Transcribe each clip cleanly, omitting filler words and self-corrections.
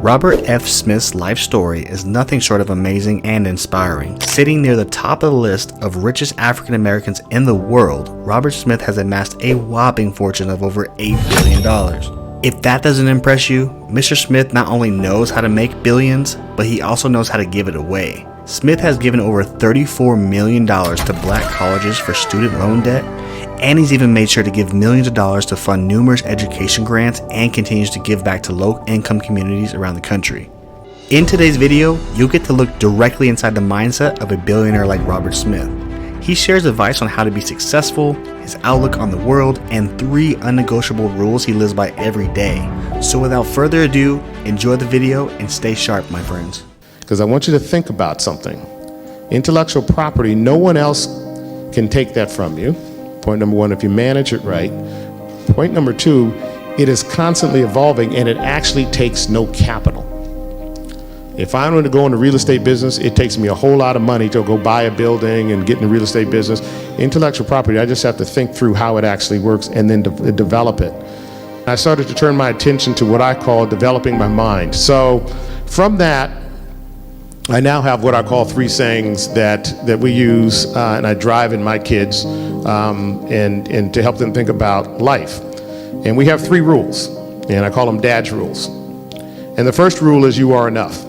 Robert F. Smith's life story is nothing short of amazing and inspiring. Sitting near the top of the list of richest African Americans in the world, Robert Smith has amassed a whopping fortune of over $8 billion. If that doesn't impress you, Mr. Smith not only knows how to make billions, but he also knows how to give it away. Smith has given over $34 million to black colleges for student loan debt, and he's even made sure to give millions of dollars to fund numerous education grants and continues to give back to low-income communities around the country. In today's video, you'll get to look directly inside the mindset of a billionaire like Robert Smith. He shares advice on how to be successful, his outlook on the world, and 3 unnegotiable rules he lives by every day. So without further ado, enjoy the video and stay sharp, my friends. Because I want you to think about something. Intellectual property, no one else can take that from you. Point number 1, if you manage it right. Point number 2, it is constantly evolving and it actually takes no capital. If I want to go into real estate business, it takes me a whole lot of money to go buy a building and get in the real estate business. Intellectual property, I just have to think through how it actually works and then develop it. I started to turn my attention to what I call developing my mind. So from that, I now have what I call 3 sayings that we use and I drive in my kids and to help them think about life. And we have 3 rules, and I call them Dad's rules. And the first rule is you are enough.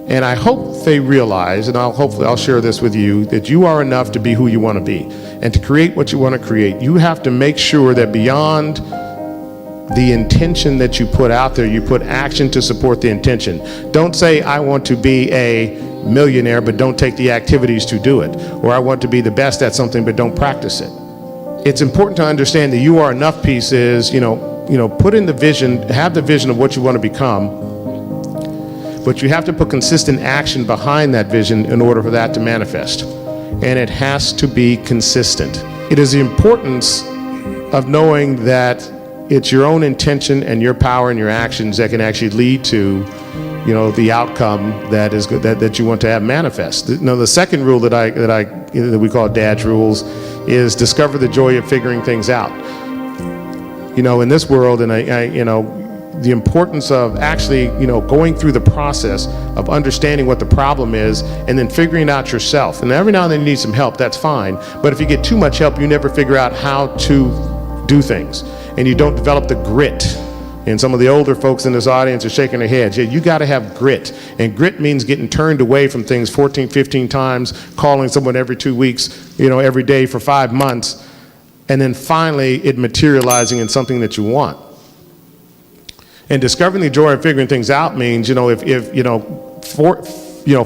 And I hope they realize, and hopefully I'll share this with you, that you are enough to be who you want to be. And to create what you want to create, you have to make sure that beyond the intention that you put out there, you put action to support the intention. Don't say, I want to be a millionaire, but don't take the activities to do it. Or I want to be the best at something, but don't practice it. It's important to understand the you are enough piece is, put in the vision, have the vision of what you want to become, but you have to put consistent action behind that vision in order for that to manifest. And it has to be consistent. It is the importance of knowing that it's your own intention and your power and your actions that can actually lead to, the outcome that is good, that you want to have manifest. The second rule that we call Dad's rules is discover the joy of figuring things out. In this world, and the importance of actually, going through the process of understanding what the problem is and then figuring it out yourself. And every now and then you need some help, that's fine. But if you get too much help, you never figure out how to do things. And you don't develop the grit. And some of the older folks in this audience are shaking their heads. Yeah, you got to have grit. And grit means getting turned away from things 14, 15 times, calling someone every 2 weeks, every day for 5 months, and then finally it materializing in something that you want. And discovering the joy of figuring things out means,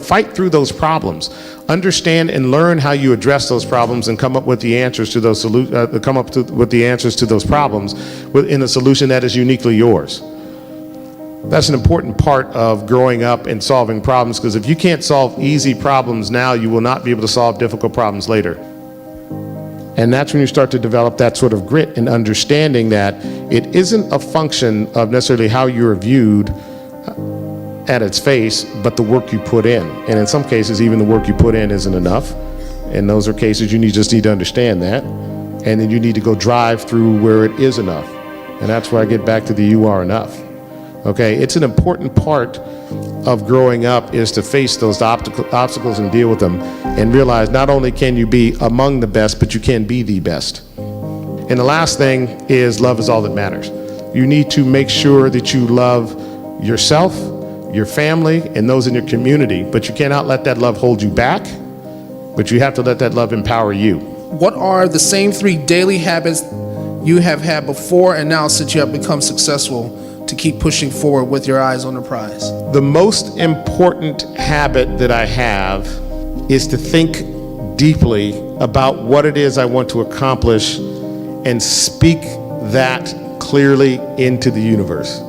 fight through those problems. Understand and learn how you address those problems and come up with the answers to those problems in a solution that is uniquely yours. That's an important part of growing up and solving problems, because if you can't solve easy problems now, you will not be able to solve difficult problems later. And that's when you start to develop that sort of grit and understanding that it isn't a function of necessarily how you're viewed at its face, but the work you put in. And in some cases, even the work you put in isn't enough. And those are cases you just need to understand that. And then you need to go drive through where it is enough. And that's where I get back to the you are enough. Okay, it's an important part of growing up is to face those obstacles and deal with them and realize not only can you be among the best, but you can be the best. And the last thing is love is all that matters. You need to make sure that you love yourself, your family, and those in your community, but you cannot let that love hold you back, but you have to let that love empower you. What are the same 3 daily habits you have had before and now since you have become successful to keep pushing forward with your eyes on the prize? The most important habit that I have is to think deeply about what it is I want to accomplish and speak that clearly into the universe.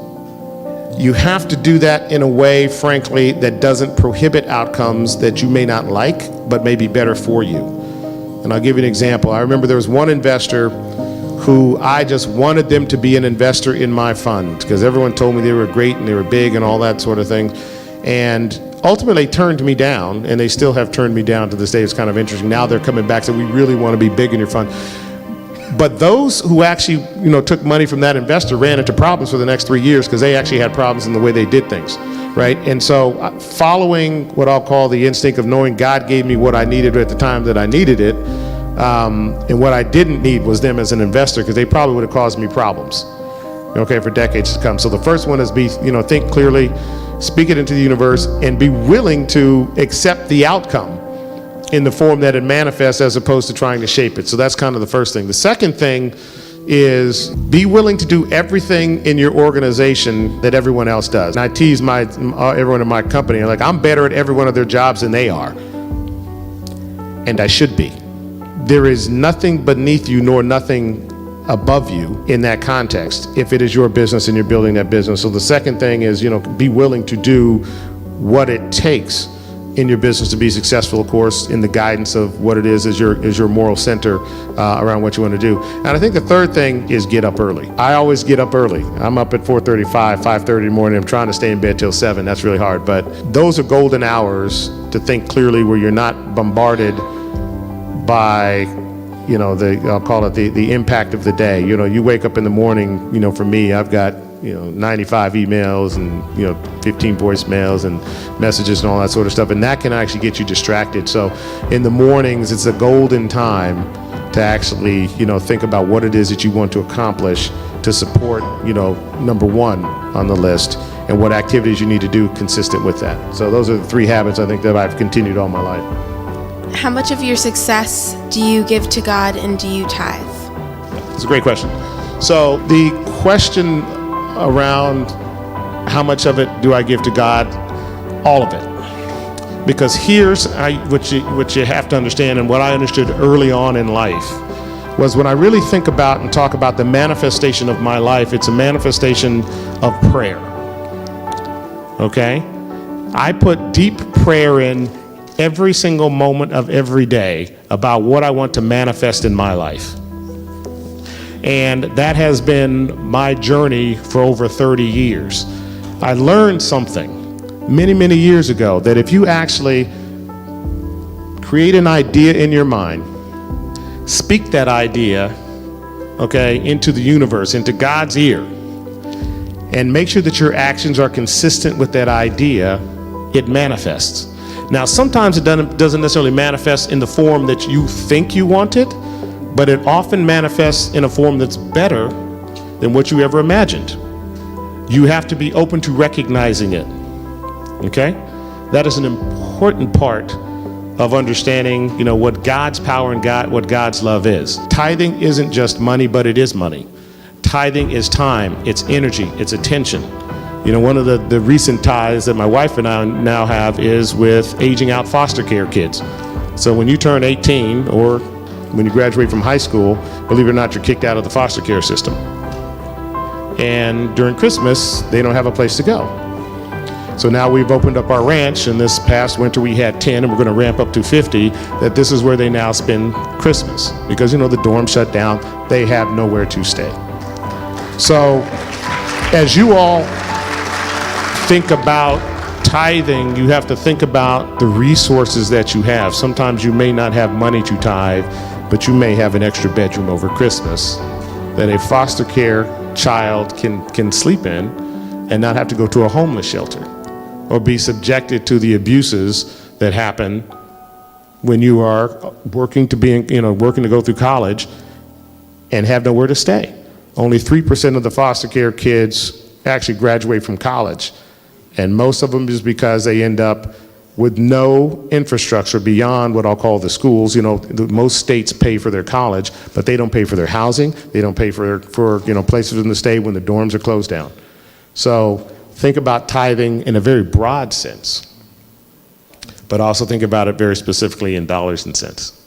You have to do that in a way, frankly, that doesn't prohibit outcomes that you may not like, but may be better for you. And I'll give you an example. I remember there was one investor who I just wanted them to be an investor in my fund because everyone told me they were great and they were big and all that sort of thing. And ultimately turned me down, and they still have turned me down to this day. It's kind of interesting. Now they're coming back, so we really want to be big in your fund. But those who actually, took money from that investor ran into problems for the next 3 years because they actually had problems in the way they did things. right? And so following what I'll call the instinct of knowing God gave me what I needed at the time that I needed it, and what I didn't need was them as an investor, because they probably would have caused me problems, okay, for decades to come. So the first one is think clearly, speak it into the universe, and be willing to accept the outcome in the form that it manifests, as opposed to trying to shape it. So that's kind of the first thing. The second thing is be willing to do everything in your organization that everyone else does. And I tease everyone in my company, like, I'm better at every one of their jobs than they are. And I should be. There is nothing beneath you nor nothing above you in that context, if it is your business and you're building that business. So the second thing is, be willing to do what it takes in your business to be successful, of course, in the guidance of what it is your moral center around what you want to do. And I think the third thing is get up early. I always get up early. I'm up at 4:35, 5:30 in the morning. I'm trying to stay in bed till 7. That's really hard. But those are golden hours to think clearly, where you're not bombarded by, I'll call it the impact of the day. You wake up in the morning, for me, I've got 95 emails and 15 voicemails and messages and all that sort of stuff, and that can actually get you distracted. So in the mornings, it's a golden time to actually think about what it is that you want to accomplish to support number one on the list, and what activities you need to do consistent with that. So those are the 3 habits I think that I've continued all my life. How much of your success do you give to God, and do you tithe? It's a great question. So the question around how much of it do I give to God, all of it. Because here's what you have to understand, and what I understood early on in life, was when I really think about and talk about the manifestation of my life, it's a manifestation of prayer. Okay? I put deep prayer in every single moment of every day about what I want to manifest in my life. And that has been my journey for over 30 years. I learned something many, many years ago, that if you actually create an idea in your mind, speak that idea, okay, into the universe, into God's ear, and make sure that your actions are consistent with that idea, it manifests. Now, sometimes it doesn't necessarily manifest in the form that you think you want it, but it often manifests in a form that's better than what you ever imagined. You have to be open to recognizing it, okay? That is an important part of understanding, what God's power and what God's love is. Tithing isn't just money, but it is money. Tithing is time, it's energy, it's attention. One of the recent tithes that my wife and I now have is with aging out foster care kids. So when you turn 18, or when you graduate from high school, believe it or not, you're kicked out of the foster care system. And during Christmas, they don't have a place to go. So now we've opened up our ranch, and this past winter we had 10, and we're going to ramp up to 50, that this is where they now spend Christmas. Because, the dorm shut down, they have nowhere to stay. So as you all think about tithing, you have to think about the resources that you have. Sometimes you may not have money to tithe, but you may have an extra bedroom over Christmas that a foster care child can sleep in, and not have to go to a homeless shelter or be subjected to the abuses that happen when you are working to go through college and have nowhere to stay. Only 3% of the foster care kids actually graduate from college, and most of them is because they end up with no infrastructure beyond what I'll call the schools. Most states pay for their college, but they don't pay for their housing. They don't pay for places for them to stay when the dorms are closed down. So think about tithing in a very broad sense, but also think about it very specifically in dollars and cents.